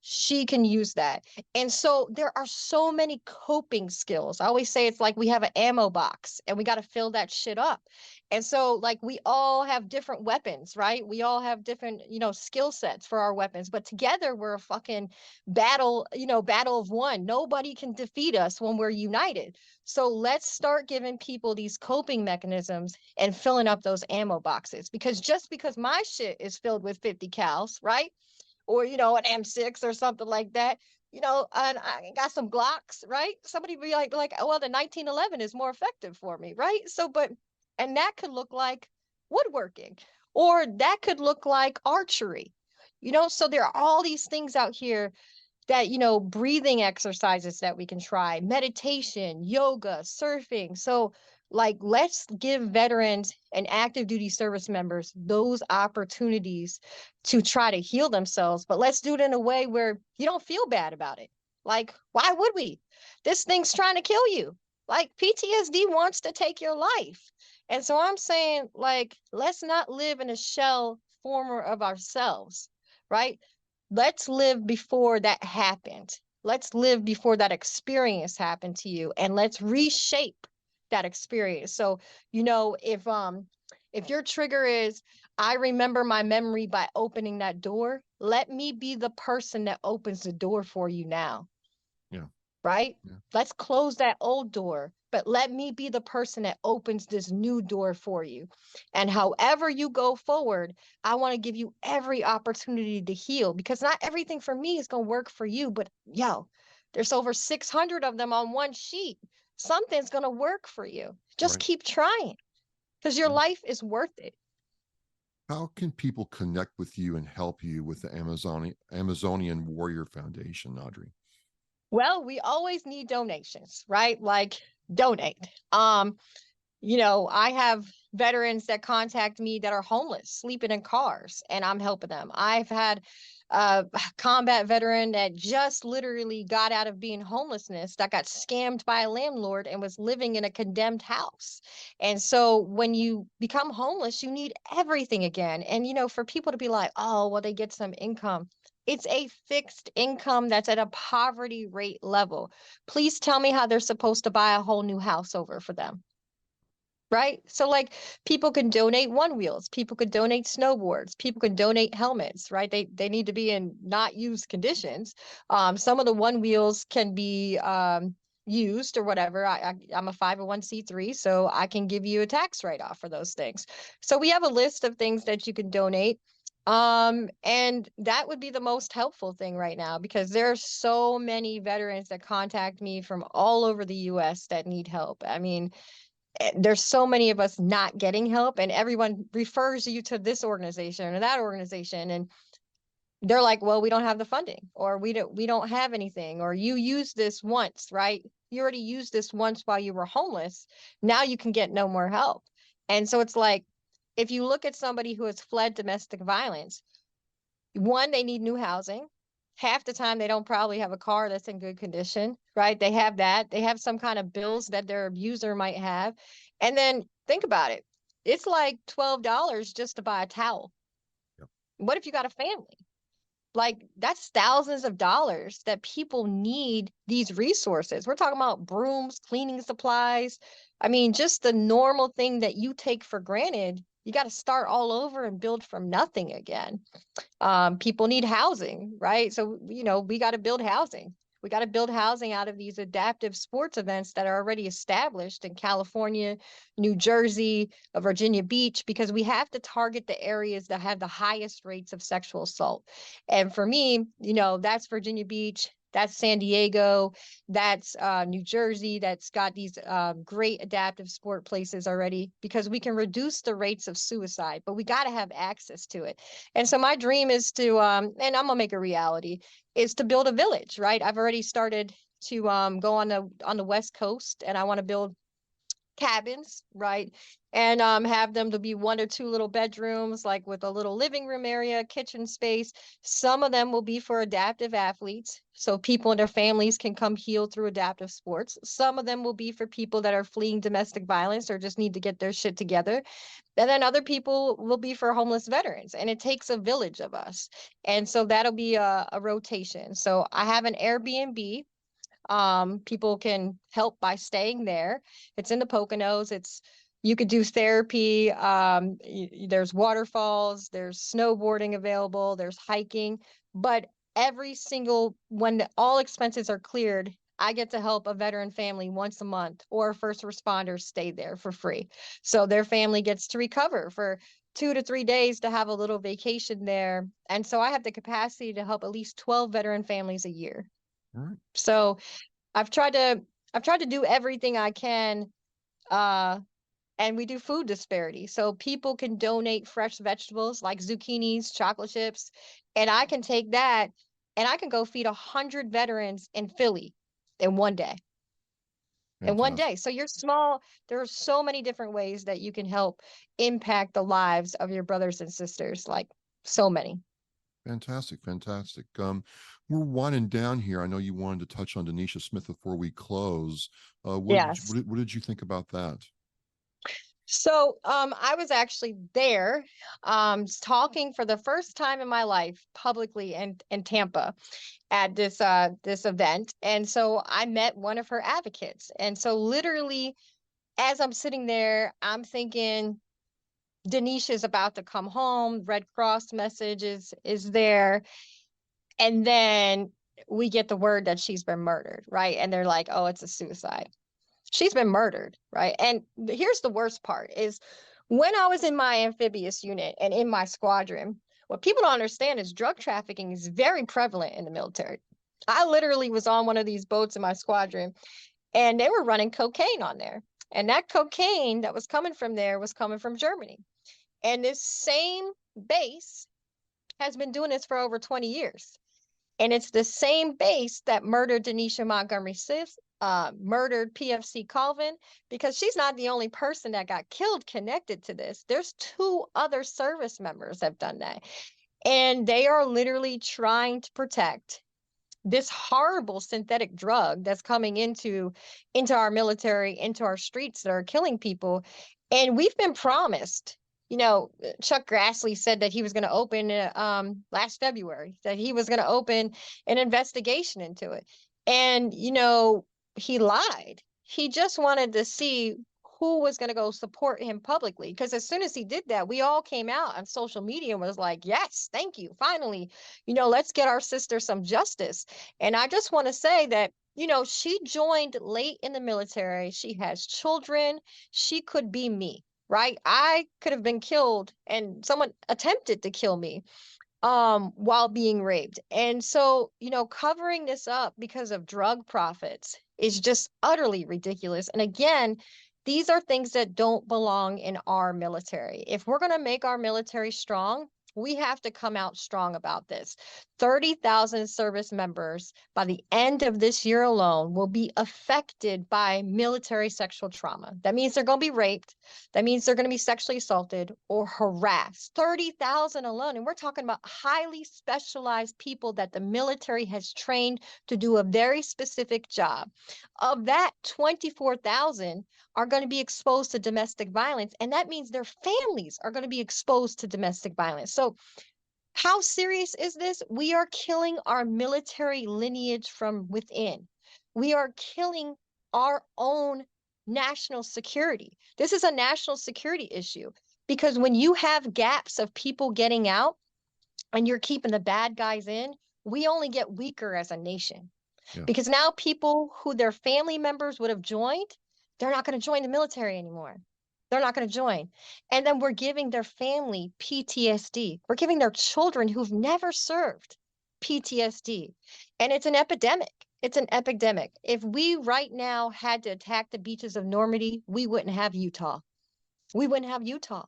she can use that. And so there are so many coping skills. I always say it's like we have an ammo box and we got to fill that shit up. And so we all have different weapons, right? We all have different, skill sets for our weapons, but together we're a fucking battle, battle of one. Nobody can defeat us when we're united. So let's start giving people these coping mechanisms and filling up those ammo boxes, because just because my shit is filled with 50 cals, right? Or, an M6 or something like that, and I got some Glocks, right? Somebody be like, oh, well, the 1911 is more effective for me, right? So, and that could look like woodworking, or that could look like archery, so there are all these things out here that, breathing exercises that we can try, meditation, yoga, surfing. So let's give veterans and active duty service members those opportunities to try to heal themselves, but let's do it in a way where you don't feel bad about it. Why would we? This thing's trying to kill you. PTSD wants to take your life. And so I'm saying, let's not live in a shell former of ourselves, right? Let's live before that happened. Let's live before that experience happened to you, and let's reshape that experience. So, if your trigger is, I remember my memory by opening that door, let me be the person that opens the door for you now. Yeah. Right? Yeah. Let's close that old door, but let me be the person that opens this new door for you. And however you go forward, I want to give you every opportunity to heal, because not everything for me is going to work for you, but there's over 600 of them on one sheet. Something's going to work for you. Just keep trying. because your life is worth it. How can people connect with you and help you with the Amazonian Warrior Foundation, Audry? Well, we always need donations, right? Like donate. I have veterans that contact me that are homeless, sleeping in cars, and I'm helping them. I've had a combat veteran that just literally got out of being homelessness, that got scammed by a landlord and was living in a condemned house. And so when you become homeless, you need everything again. And, for people to be like, oh, well, they get some income. It's a fixed income that's at a poverty rate level. Please tell me how they're supposed to buy a whole new house over for them. Right? So like people can donate one wheels, people could donate snowboards, people can donate helmets, right? They need to be in not used conditions. Some of the one wheels can be used or whatever. I'm a 501c3, so I can give you a tax write-off for those things. So we have a list of things that you can donate. And that would be the most helpful thing right now, because there are so many veterans that contact me from all over the US that need help. I mean, there's so many of us not getting help, and everyone refers you to this organization or that organization, and they're like, well, we don't have the funding, or we don't have anything, or you used this once, right? You already used this once while you were homeless. Now you can get no more help. And so it's like, if you look at somebody who has fled domestic violence, one, they need new housing. Half the time they don't probably have a car that's in good condition, right? They have that. They have some kind of bills that their abuser might have. And then think about it. It's like $12 just to buy a towel. Yep. What if you got a family? Like, that's thousands of dollars that people need these resources. We're talking about brooms, cleaning supplies. I mean, just the normal thing that you take for granted, you got to start all over and build from nothing again. People need housing, right? So, we got to build housing. We got to build housing out of these adaptive sports events that are already established in California, New Jersey, Virginia Beach, because we have to target the areas that have the highest rates of sexual assault. And for me, that's Virginia Beach, that's San Diego, that's New Jersey, that's got these great adaptive sport places already, because we can reduce the rates of suicide, but we got to have access to it. And so my dream is to, and I'm gonna make a reality, is to build a village, right? I've already started to go on the West Coast, and I want to build cabins, right? And have them to be 1 or 2 little bedrooms, like with a little living room area, kitchen space. Some of them will be for adaptive athletes, so people and their families can come heal through adaptive sports. Some of them will be for people that are fleeing domestic violence or just need to get their shit together. And then other people will be for homeless veterans, and it takes a village of us. And so that'll be a rotation. So I have an Airbnb. People can help by staying there. It's in the Poconos. You could do therapy. There's waterfalls, there's snowboarding available, there's hiking, but when all expenses are cleared, I get to help a veteran family once a month, or a first responder stay there for free. So their family gets to recover for 2 to 3 days to have a little vacation there. And so I have the capacity to help at least 12 veteran families a year. All right. So I've tried to do everything I can, and we do food disparity. So people can donate fresh vegetables like zucchinis, chocolate chips, and I can take that and I can go feed 100 veterans in Philly in one day. Fantastic. In one day. So you're small. There are so many different ways that you can help impact the lives of your brothers and sisters, like so many. Fantastic. We're winding down here. I know you wanted to touch on Denisha Smith before we close. Yes. What did you think about that? So I was actually there talking for the first time in my life publicly in Tampa at this event. And so I met one of her advocates. And so literally, as I'm sitting there, I'm thinking, Denisha is about to come home. Red Cross message is there. And then we get the word that she's been murdered, right? And they're like, oh, it's a suicide. She's been murdered, right? And here's the worst part is, when I was in my amphibious unit and in my squadron, what people don't understand is drug trafficking is very prevalent in the military. I literally was on one of these boats in my squadron, and they were running cocaine on there. And that cocaine that was coming from there was coming from Germany. And this same base has been doing this for over 20 years. And it's the same base that murdered Denisha Montgomery Smith, murdered PFC Colvin, because she's not the only person that got killed connected to this. There's 2 other service members that have done that. And they are literally trying to protect this horrible synthetic drug that's coming into our military, into our streets, that are killing people. And we've been promised, you know, Chuck Grassley said that he was going to open last February, that he was going to open an investigation into it. And, you know, he lied. He just wanted to see who was going to go support him publicly. Because as soon as he did that, we all came out on social media and was like, yes, thank you. Finally, you know, let's get our sister some justice. And I just want to say that, you know, she joined late in the military. She has children. She could be me, right? I could have been killed and someone attempted to kill me while being raped. And so, you know, covering this up because of drug profits is just utterly ridiculous. And again, these are things that don't belong in our military. If we're going to make our military strong, we have to come out strong about this. 30,000 service members by the end of this year alone will be affected by military sexual trauma. That means they're going to be raped. That means they're going to be sexually assaulted or harassed. 30,000 alone. And we're talking about highly specialized people that the military has trained to do a very specific job. Of that, 24,000 are going to be exposed to domestic violence. And that means their families are going to be exposed to domestic violence. So how serious is this? We are killing our military lineage from within. We are killing our own national security. This is a national security issue, because when you have gaps of people getting out and you're keeping the bad guys in, we only get weaker as a nation. Yeah. Because now people who their family members would have joined, they're not going to join the military anymore. They're not going to join. And then we're giving their family PTSD. We're giving their children who've never served PTSD. And it's an epidemic. It's an epidemic. If we right now had to attack the beaches of Normandy, we wouldn't have Utah. We wouldn't have Utah.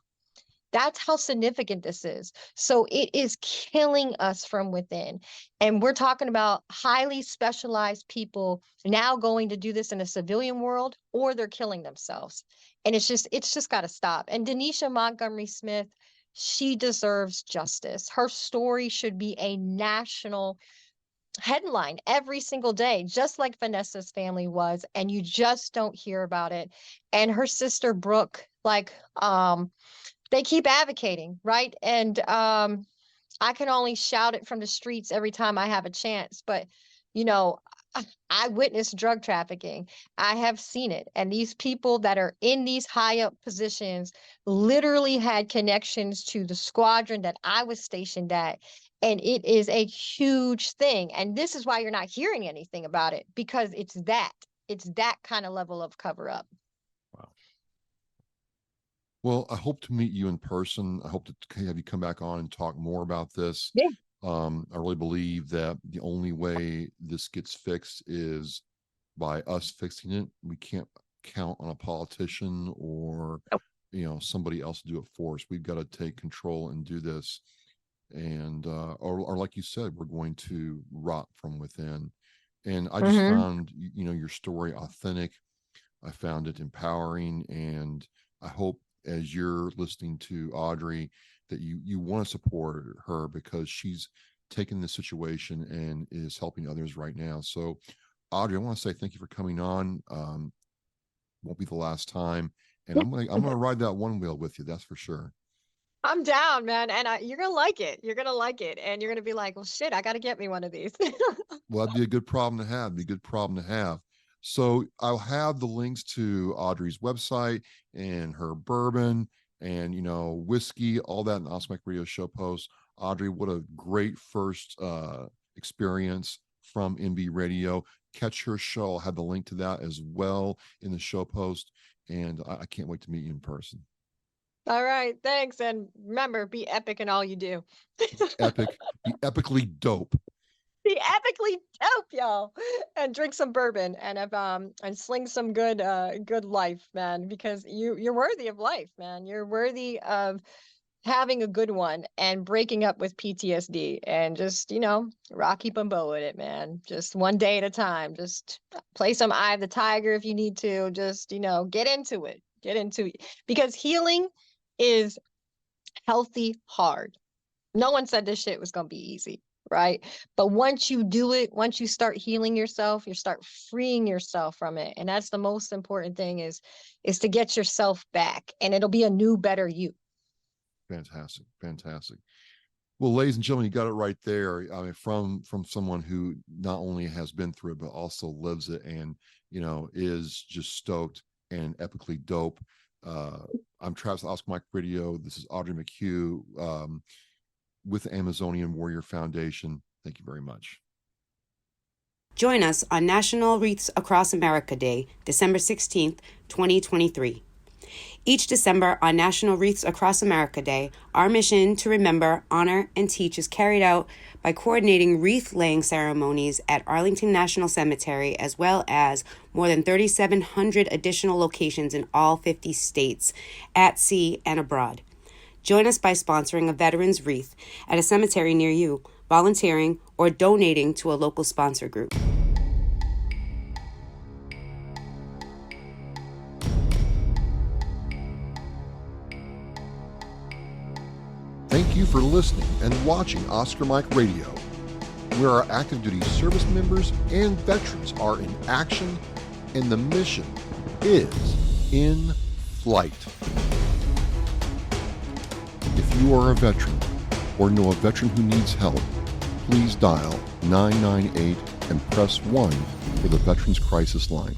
That's how significant this is. So it is killing us from within. And we're talking about highly specialized people now going to do this in a civilian world, or they're killing themselves. And it's just got to stop. And Denisha Montgomery Smith, she deserves justice. Her story should be a national headline every single day, just like Vanessa's family was. And you just don't hear about it. And her sister Brooke, they keep advocating, right? And I can only shout it from the streets every time I have a chance. But, you know, I witnessed drug trafficking. I have seen it. And these people that are in these high up positions literally had connections to the squadron that I was stationed at. And it is a huge thing. And this is why you're not hearing anything about it, because it's that kind of level of cover up. Well, I hope to meet you in person. I hope to have you come back on and talk more about this. Yeah. I really believe that the only way this gets fixed is by us fixing it. We can't count on a politician or somebody else to do it for us. We've got to take control and do this. And or like you said, we're going to rot from within. And I just found your story authentic. I found it empowering, and I hope, as you're listening to Audry, that you want to support her, because she's taken this situation and is helping others right now. So Audry, I want to say thank you for coming on. Won't be the last time. And I'm gonna ride that one wheel with you, that's for sure. I'm down, man. And you're going to like it. You're going to like it. And you're going to be like, well, shit, I got to get me one of these. Well, that'd be a good problem to have. Be a good problem to have. So I'll have the links to Audry's website and her bourbon and, whiskey, all that in the Awesome Mike Radio show post. Audry, what a great first experience from MB Radio. Catch her show. I'll have the link to that as well in the show post. And I can't wait to meet you in person. All right. Thanks. And remember, be epic in all you do. Epic. Be epically dope. be epically dope, y'all, and drink some bourbon and sling some good life, man, because you're worthy of life, man. You're worthy of having a good one and breaking up with PTSD, and just, Rocky Balboa with it, man. Just one day at a time. Just play some Eye of the Tiger if you need to. Just, get into it. Get into it. Because healing is healthy hard. No one said this shit was going to be easy, right? But once you do it, once you start healing yourself, you start freeing yourself from it. And that's the most important thing, is to get yourself back, and it'll be a new, better you. Fantastic. Fantastic. Well, ladies and gentlemen, you got it right there. I mean, from someone who not only has been through it, but also lives it, and, is just stoked and epically dope. I'm Travis Oscar Mike Radio. This is Audry McHugh with the Amazonian Warrior Foundation. Thank you very much. Join us on National Wreaths Across America Day, December 16th, 2023. Each December on National Wreaths Across America Day, our mission to remember, honor, and teach is carried out by coordinating wreath-laying ceremonies at Arlington National Cemetery, as well as more than 3,700 additional locations in all 50 states, at sea and abroad. Join us by sponsoring a veteran's wreath at a cemetery near you, volunteering, or donating to a local sponsor group. Thank you for listening and watching Oscar Mike Radio, where our active duty service members and veterans are in action and the mission is in flight. If you are a veteran or know a veteran who needs help, please dial 998 and press 1 for the Veterans Crisis Line.